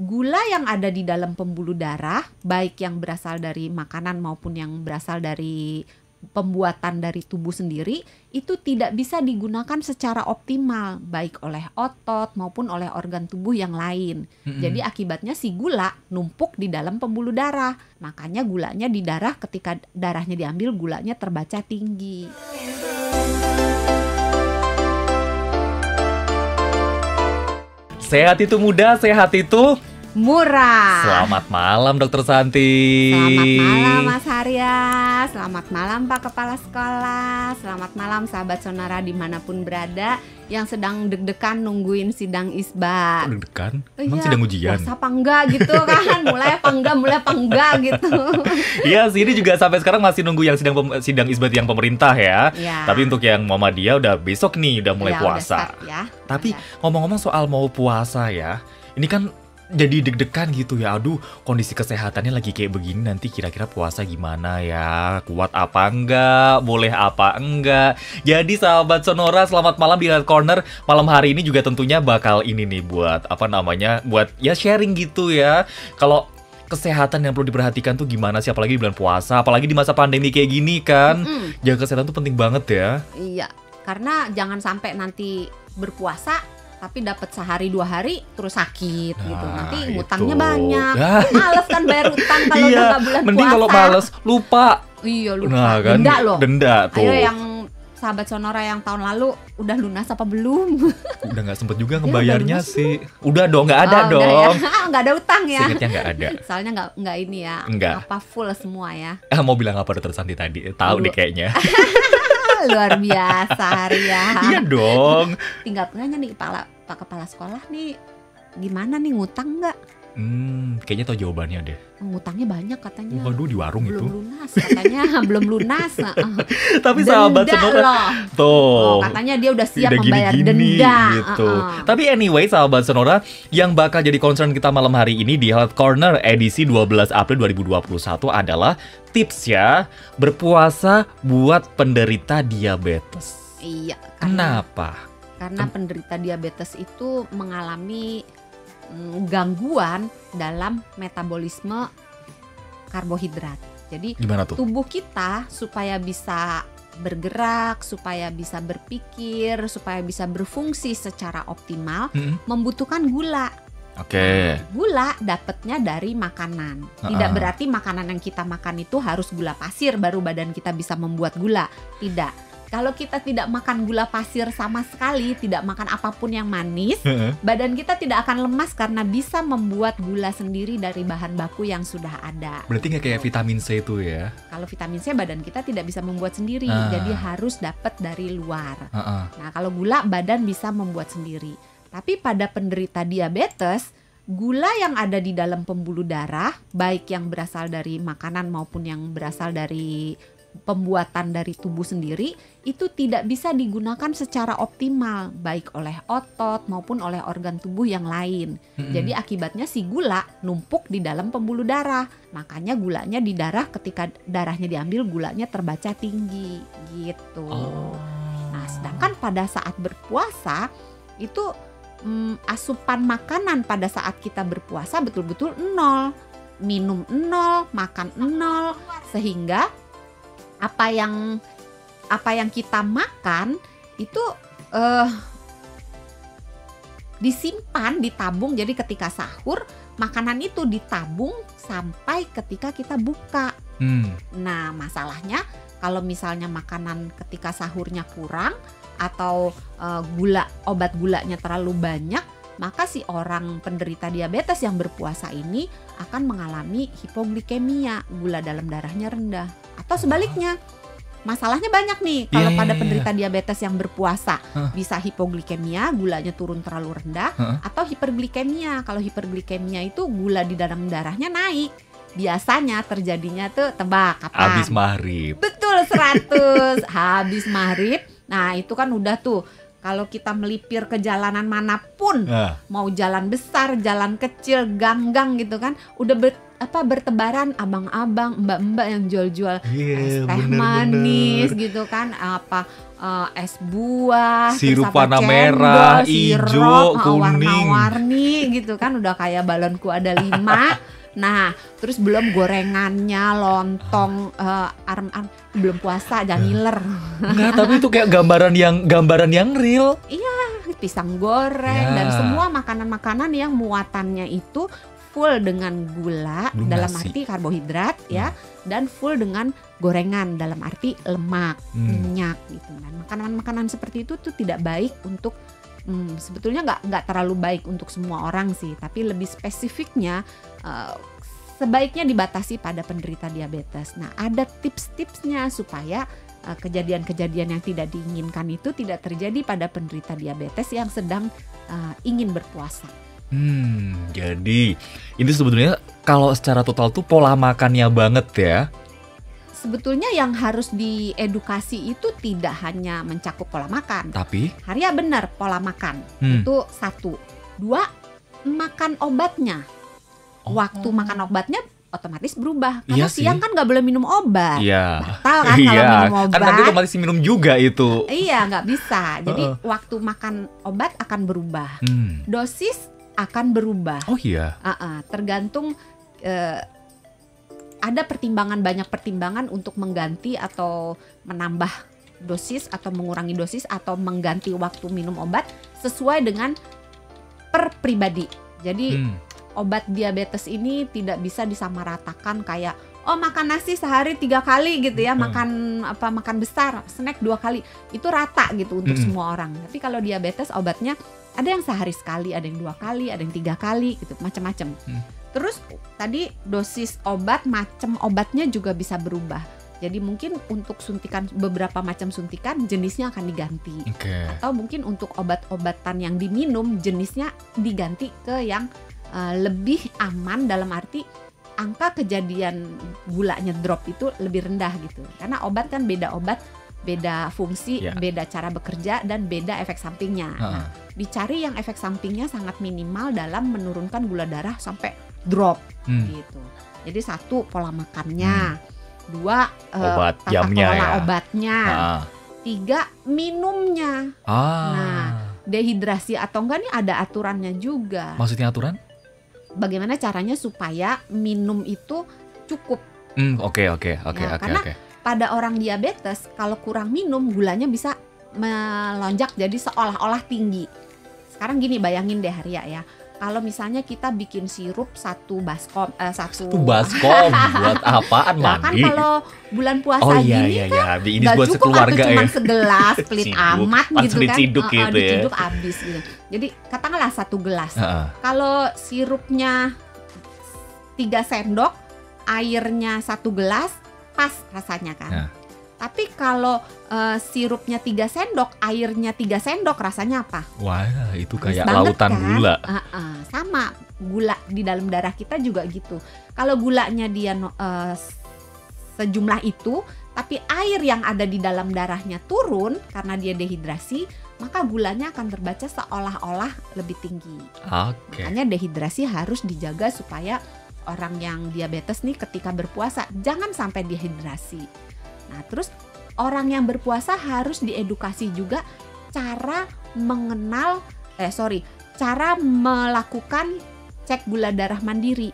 gula yang ada di dalam pembuluh darah, baik yang berasal dari makanan maupun yang berasal dari pembuatan dari tubuh sendiri, itu tidak bisa digunakan secara optimal, baik oleh otot maupun oleh organ tubuh yang lain. Jadi akibatnya si gula numpuk di dalam pembuluh darah. Makanya gulanya di darah, ketika darahnya diambil, gulanya terbaca tinggi. Sehat itu mudah, sehat itu murah. Selamat malam Dokter Santi. Selamat malam Mas Harya. Selamat malam Pak Kepala Sekolah. Selamat malam sahabat Sonara dimanapun berada yang sedang deg-degan nungguin sidang isbat. Kok deg-degan? Emang sidang ujian? Puasa apa enggak gitu kan? Mulai apa enggak gitu. Iya sih, ini juga sampai sekarang masih nunggu yang sidang isbat yang pemerintah ya. Tapi untuk yang Muhammadiyah udah besok nih, udah mulai puasa. Udah start, ya. Tapi ngomong-ngomong soal mau puasa ya, ini kan jadi deg-degan gitu ya. Aduh, kondisi kesehatannya lagi kayak begini, nanti kira-kira puasa gimana ya? Kuat apa enggak? Boleh apa enggak? Jadi sahabat Sonora, selamat malam di Health Corner. Malam hari ini juga tentunya bakal ini nih buat buat ya sharing gitu ya. Kalau kesehatan yang perlu diperhatikan tuh gimana sih, apalagi di bulan puasa, apalagi di masa pandemi kayak gini kan. Jaga kesehatan tuh penting banget ya. Iya, karena jangan sampai nanti berpuasa tapi dapat sehari 2 hari terus sakit gitu. Nanti ngutangnya banyak. Males kan bayar utang kalau udah gak bulan mending puasa. Kalau males lupa. Iya, lupa. Nah, kan, denda loh. Denda tuh. Ayo yang sahabat Sonora yang tahun lalu udah lunas apa belum? Udah gak sempet juga ngebayarnya sih. Udah dong, gak ada dong. Ya. Gak ada utang ya. Seingetnya gak ada. Soalnya gak ini ya. Enggak. Apa full semua ya. Mau bilang apa Dokter Santi tadi? Tahu deh kayaknya. Luar biasa Harya. Iya dong. Tinggal nanya nih Pak Kepala Sekolah nih, gimana nih, ngutang nggak? Kayaknya tahu jawabannya deh. Ngutangnya banyak katanya. Waduh, di warung belum itu. Belum lunas katanya, belum lunas. Tapi sahabat Sonora tuh, katanya dia udah siap udah membayar gini-gini, denda. Gitu. Tapi anyway sahabat Sonora, yang bakal jadi concern kita malam hari ini di Health Corner edisi 12 April 2021 adalah tips ya berpuasa buat penderita diabetes. Iya. Kenapa? Karena penderita diabetes itu mengalami gangguan dalam metabolisme karbohidrat. Jadi gimana tuh? Tubuh kita supaya bisa bergerak, supaya bisa berpikir, supaya bisa berfungsi secara optimal, membutuhkan gula. Oke. Gula dapatnya dari makanan. Tidak berarti makanan yang kita makan itu harus gula pasir baru badan kita bisa membuat gula. Tidak. Kalau kita tidak makan gula pasir sama sekali, tidak makan apapun yang manis, badan kita tidak akan lemas karena bisa membuat gula sendiri dari bahan baku yang sudah ada. Berarti nggak kayak vitamin C itu ya? Kalau vitamin C badan kita tidak bisa membuat sendiri, jadi harus dapat dari luar. Nah, kalau gula badan bisa membuat sendiri. Tapi pada penderita diabetes, gula yang ada di dalam pembuluh darah, baik yang berasal dari makanan maupun yang berasal dari pembuatan dari tubuh sendiri, itu tidak bisa digunakan secara optimal, baik oleh otot maupun oleh organ tubuh yang lain. Jadi akibatnya si gula numpuk di dalam pembuluh darah. Makanya gulanya di darah, ketika darahnya diambil, gulanya terbaca tinggi gitu. Nah, sedangkan pada saat berpuasa itu asupan makanan pada saat kita berpuasa betul-betul 0, minum 0, makan 0, sehingga apa yang kita makan itu disimpan, ditabung. Jadi ketika sahur, makanan itu ditabung sampai ketika kita buka. Nah, masalahnya kalau misalnya makanan ketika sahurnya kurang atau obat gulanya terlalu banyak, maka si orang penderita diabetes yang berpuasa ini akan mengalami hipoglikemia, gula dalam darahnya rendah. Atau sebaliknya, masalahnya banyak nih kalau pada penderita diabetes yang berpuasa. Bisa hipoglikemia, gulanya turun terlalu rendah, atau hiperglikemia. Kalau hiperglikemia itu gula di dalam darahnya naik. Biasanya terjadinya tuh, tebak kapan? Habis maghrib. Betul, 100. Habis maghrib. Nah, itu kan udah tuh, kalau kita melipir ke jalanan manapun, mau jalan besar, jalan kecil, gang-gang gitu kan, udah bertebaran abang-abang, mbak-mbak yang jual-jual es teh bener, manis gitu kan, es buah, sirup terus apa, warna cendol, merah, sirup, hijau, kuning. warna-warni gitu kan, udah kayak balonku ada 5. Nah, terus belum gorengannya, lontong, belum puasa, jangan ngiler. Enggak, tapi itu kayak gambaran yang real. Iya, pisang goreng dan semua makanan-makanan yang muatannya itu full dengan gula dalam arti karbohidrat ya, dan full dengan gorengan dalam arti lemak, minyak gitu. Dan makanan-makanan seperti itu tuh tidak baik untuk sebetulnya nggak terlalu baik untuk semua orang sih, tapi lebih spesifiknya sebaiknya dibatasi pada penderita diabetes. Nah, ada tips-tipsnya supaya kejadian-kejadian yang tidak diinginkan itu tidak terjadi pada penderita diabetes yang sedang ingin berpuasa. Jadi ini sebetulnya kalau secara total tuh pola makannya banget ya. Sebetulnya yang harus diedukasi itu tidak hanya mencakup pola makan. Tapi Haria benar, pola makan itu 1. 2, makan obatnya. Waktu makan obatnya otomatis berubah. Karena siang kan nggak boleh minum obat. Batal kan kalau minum obat. Kan nanti otomatis minum juga itu. Iya, nggak bisa. Jadi waktu makan obat akan berubah. Dosis akan berubah. Oh iya. Tergantung ada banyak pertimbangan untuk mengganti atau menambah dosis atau mengurangi dosis atau mengganti waktu minum obat sesuai dengan per pribadi. Jadi obat diabetes ini tidak bisa disamaratakan kayak makan nasi sehari 3 kali gitu ya, makan besar, snack 2 kali. Itu rata gitu untuk semua orang. Tapi kalau diabetes obatnya ada yang sehari sekali, ada yang 2 kali, ada yang 3 kali gitu, macam-macam. Terus tadi dosis obat, macam obatnya juga bisa berubah. Jadi mungkin untuk suntikan, beberapa macam suntikan jenisnya akan diganti. Atau mungkin untuk obat-obatan yang diminum jenisnya diganti ke yang lebih aman, dalam arti angka kejadian gulanya drop itu lebih rendah gitu. Karena obat kan beda obat, beda fungsi, beda cara bekerja, dan beda efek sampingnya. Nah, dicari yang efek sampingnya sangat minimal dalam menurunkan gula darah sampai drop gitu. Jadi 1, pola makannya. 2, obat tata jamnya kelola ya. obatnya. 3, minumnya. Nah, dehidrasi atau enggak nih ada aturannya juga. Maksudnya aturan? Bagaimana caranya supaya minum itu cukup. Oke. Karena pada orang diabetes kalau kurang minum gulanya bisa melonjak jadi seolah-olah tinggi. Sekarang gini, bayangin deh Haria ya. Kalau misalnya kita bikin sirup 1 baskom buat apaan mandi? Kan kalau bulan puasa gini kan ini buat cukup sekeluarga cuma segelas pelit amat gitu kan. Diciduk gitu ya. Diciduk habis gitu. Jadi katakanlah 1 gelas. Kalau sirupnya 3 sendok, airnya 1 gelas, pas rasanya kan. Tapi kalau sirupnya 3 sendok, airnya 3 sendok, rasanya apa? Wah, itu kayak lautan kan? Gula. Sama, gula di dalam darah kita juga gitu. Kalau gulanya dia sejumlah itu, tapi air yang ada di dalam darahnya turun karena dia dehidrasi, maka gulanya akan terbaca seolah-olah lebih tinggi. Makanya dehidrasi harus dijaga supaya orang yang diabetes nih ketika berpuasa jangan sampai dehidrasi. Nah, terus orang yang berpuasa harus diedukasi juga cara melakukan cek gula darah mandiri.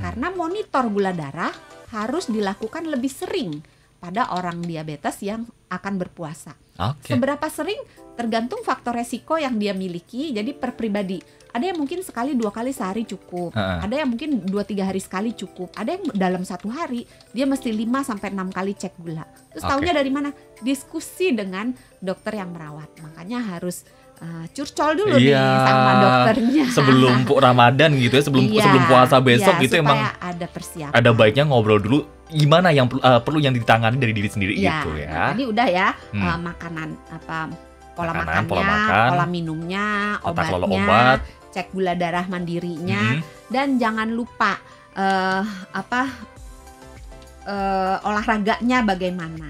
Karena monitor gula darah harus dilakukan lebih sering pada orang diabetes yang akan berpuasa. Seberapa sering tergantung faktor resiko yang dia miliki, jadi per pribadi. Ada yang mungkin sekali 2 kali sehari cukup, ada yang mungkin 2-3 hari sekali cukup, ada yang dalam 1 hari dia mesti 5-6 kali cek gula. Terus taunya dari mana? Diskusi dengan dokter yang merawat. Makanya harus curcol dulu nih sama dokternya. Sebelum Ramadan gitu ya, sebelum puasa besok gitu, emang ada persiapan. Ada baiknya ngobrol dulu gimana yang perlu yang ditangani dari diri sendiri gitu ya. Tadi udah ya, makanan pola makannya, pola minumnya, obatnya, cek gula darah mandirinya, dan jangan lupa olahraganya bagaimana.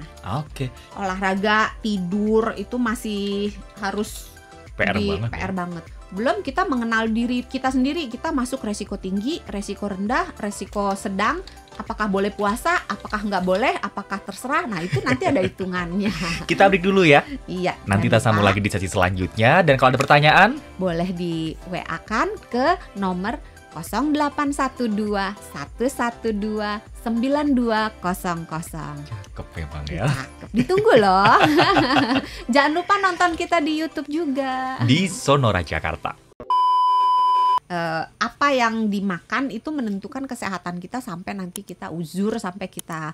Olahraga, tidur itu masih harus PR banget. Belum kita mengenal diri kita sendiri, kita masuk resiko tinggi, resiko rendah, resiko sedang, apakah boleh puasa, apakah nggak boleh, apakah terserah. Nah itu nanti ada hitungannya. Kita break dulu ya. Iya. Nanti kita sambung lagi di sesi selanjutnya. Dan kalau ada pertanyaan, boleh di WA-kan ke nomor 0812 112 9200. cakep memang ya. Cakep. Ditunggu loh. Jangan lupa nonton kita di YouTube juga. Di Sonora Jakarta. Apa yang dimakan itu menentukan kesehatan kita sampai nanti kita uzur, sampai kita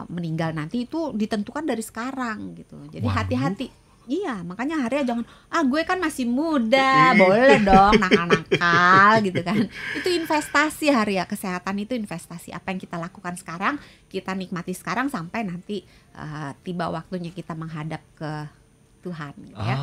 meninggal nanti, itu ditentukan dari sekarang gitu. Jadi hati-hati. Iya, makanya Haria jangan, gue kan masih muda, boleh dong nakal-nakal gitu kan. Itu investasi Haria, kesehatan itu investasi. Apa yang kita lakukan sekarang, kita nikmati sekarang sampai nanti tiba waktunya kita menghadap ke Tuhan gitu ya.